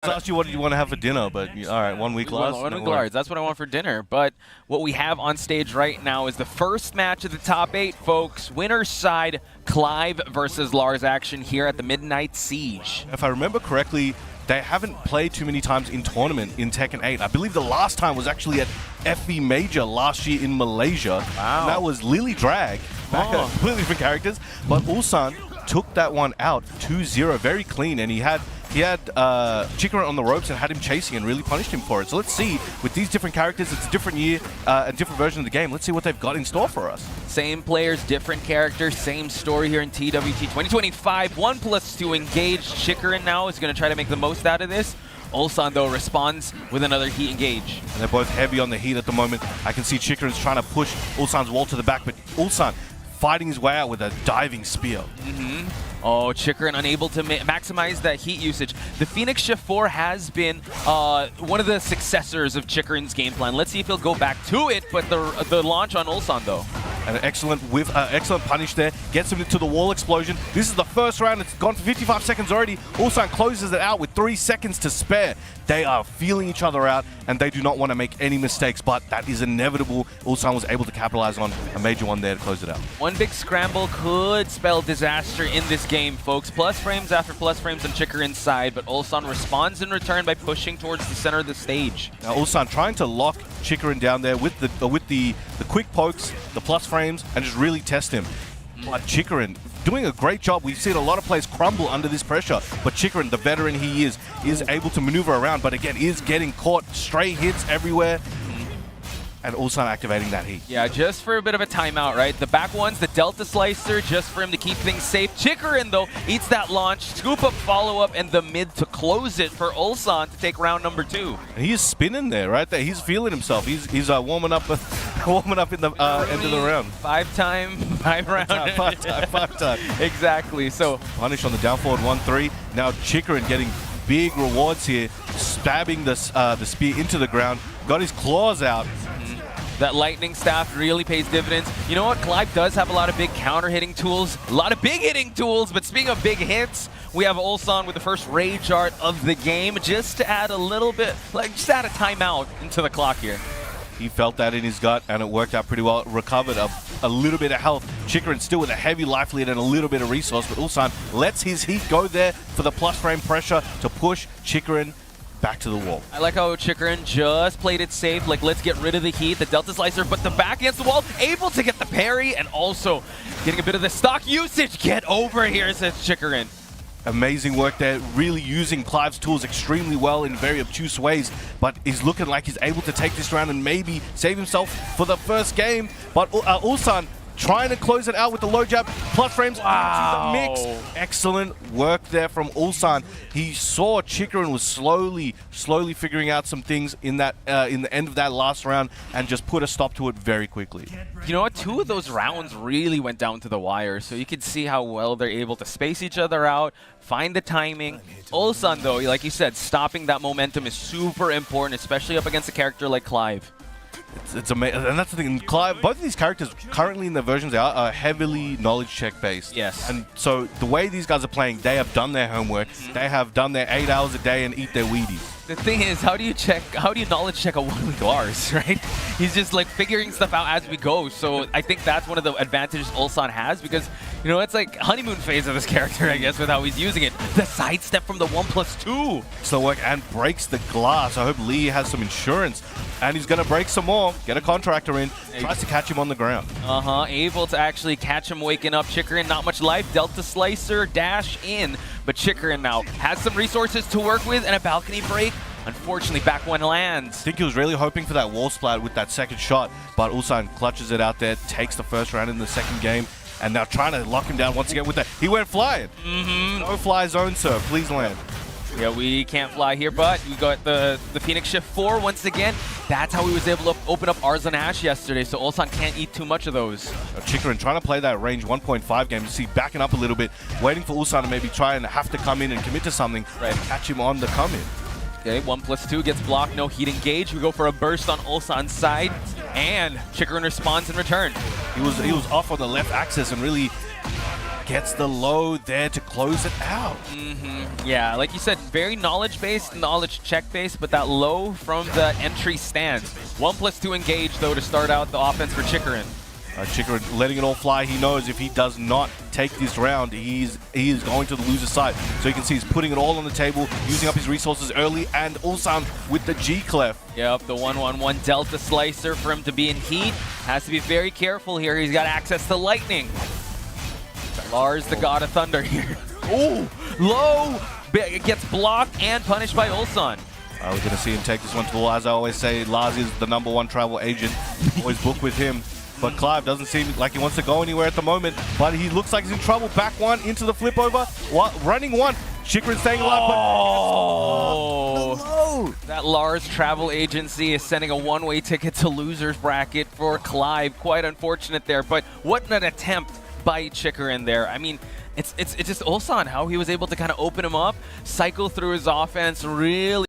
I asked you what did you want to have for dinner, but all right, 1 week Lars. 1 week Lars, that's what I want for dinner. But what we have on stage right now is the first match of the top 8, folks. Winner's side, Clive versus Lars action here at the Midnight Siege. If I remember correctly, they haven't played too many times in tournament in Tekken 8. I believe the last time was actually at FV Major last year in Malaysia. Wow. And that was Lily Drag, completely different characters. But Ulsan took that one out 2-0, very clean, and he had Chikurin on the ropes and had him chasing and really punished him for it. So let's see, with these different characters, it's a different year, a different version of the game. Let's see what they've got in store for us. Same players, different characters, same story here in TWT 2025. 1+2 engaged. Chikurin now is going to try to make the most out of this. Ulsan, though, responds with another heat engage. And they're both heavy on the heat at the moment. I can see Chikurin's trying to push Ulsan's wall to the back, but Ulsan fighting his way out with a diving spear. Oh, Chikurin unable to maximize that heat usage. The Phoenix Shift 4 has been one of the successors of Chikurin's game plan. Let's see if he'll go back to it, but the launch on Ulsan, though. An excellent excellent punish there. Gets him into the wall explosion. This is the first round. It's gone for 55 seconds already. Ulsan closes it out with 3 seconds to spare. They are feeling each other out, and they do not want to make any mistakes, but that is inevitable. Ulsan was able to capitalize on a major one there to close it out. One big scramble could spell disaster in this game, folks. Plus frames after plus frames on Chikurin's side, but Ulsan responds in return by pushing towards the center of the stage. Now Ulsan trying to lock Chikurin down there with the quick pokes, the plus frames, and just really test him. But Chikurin doing a great job. We've seen a lot of players crumble under this pressure, but Chikurin, the veteran he is able to maneuver around, but again, is getting caught. Stray hits everywhere. And Ulsan activating that heat. Yeah, just for a bit of a timeout, right? The back one's the Delta Slicer, just for him to keep things safe. Chikurin, though, eats that launch, scoop up, follow up, and the mid to close it for Ulsan to take round number 2. And he is spinning there, right there. He's feeling himself. He's warming up, warming up in the end of the round. 5-time, 5 round. Five time. Exactly. So punish on the down forward 1-3. Now Chikurin getting big rewards here, stabbing the spear into the ground. Got his claws out. That lightning staff really pays dividends. You know what? Clive does have a lot of big counter hitting tools, a lot of big hitting tools, but speaking of big hits, we have Ulsan with the first rage art of the game, just to add a little bit, just add a timeout into the clock here. He felt that in his gut, and it worked out pretty well. Recovered a little bit of health. Chikurin still with a heavy life lead and a little bit of resource, but Ulsan lets his heat go there for the plus frame pressure to push Chikurin back to the wall. I like how Chikurin just played it safe, like let's get rid of the heat, the Delta Slicer, but the back against the wall, able to get the parry and also getting a bit of the stock usage. Get over here, says Chikurin. Amazing work there, really using Clive's tools extremely well in very obtuse ways, but he's looking like he's able to take this round and maybe save himself for the first game. But Ulsan trying to close it out with the low jab, plus frames into the mix. Excellent work there from Ulsan. He saw Chikurin was slowly figuring out some things in the end of that last round and just put a stop to it very quickly. You know what? 2 of those rounds really went down to the wire, so you can see how well they're able to space each other out, find the timing. Ulsan, though, like you said, stopping that momentum is super important, especially up against a character like Clive. It's amazing, and that's the thing. Clive, both of these characters currently in their versions are heavily knowledge check based. Yes. And so the way these guys are playing, they have done their homework. They have done their 8 hours a day and eat their Wheaties. The thing is, how do you knowledge check a 1 week Lars, right? He's just like figuring stuff out as we go. So I think that's one of the advantages Ulsan has, because, you know, it's like honeymoon phase of this character, I guess, with how he's using it. The sidestep from the 1+2. Slow work and breaks the glass. I hope Lee has some insurance. And he's going to break some more. Get a contractor in. Tries to catch him on the ground. Able to actually catch him waking up. Chikurin, not much life. Delta Slicer, dash in. But Chikurin now has some resources to work with and a balcony break. Unfortunately, back one lands. I think he was really hoping for that wall splat with that second shot. But Ulsan clutches it out there, takes the first round in the second game. And now trying to lock him down once again with that. He went flying. No fly zone, sir. Please land. Yeah, we can't fly here, but we got the Phoenix Shift 4 once again. That's how he was able to open up Arzon Ash yesterday, so Ulsan can't eat too much of those. Chikurin trying to play that range 1.5 game. You see, backing up a little bit, waiting for Ulsan to maybe try and have to come in and commit to something, right, and catch him on the come-in. Okay, 1+2 gets blocked, no heat engage. We go for a burst on Ulsan's side, and Chikurin responds in return. He was off on the left axis and really gets the low there to close it out. Yeah, like you said, very knowledge-based, knowledge check-based, but that low from the entry stands. 1+2 engage, though, to start out the offense for Chikurin. Chikurin letting it all fly. He knows if he does not take this round, he is going to the loser's side. So you can see he's putting it all on the table, using up his resources early, and Ulsan with the G-Clef. Yep, the 1-1-1 Delta Slicer for him to be in heat. Has to be very careful here. He's got access to lightning. Lars, the God of Thunder here. Ooh, low! It gets blocked and punished by Ulsan. We're going to see him take this one to the, as I always say, Lars is the #1 travel agent. Always book with him. But Clive doesn't seem like he wants to go anywhere at the moment. But he looks like he's in trouble. Back one into the flip over. Running one. Chikurin staying alive. Oh! That Lars travel agency is sending a one-way ticket to loser's bracket for Clive. Quite unfortunate there. But what an attempt by Chikurin there. I mean, it's just Ulsan, how he was able to kind of open him up, cycle through his offense, really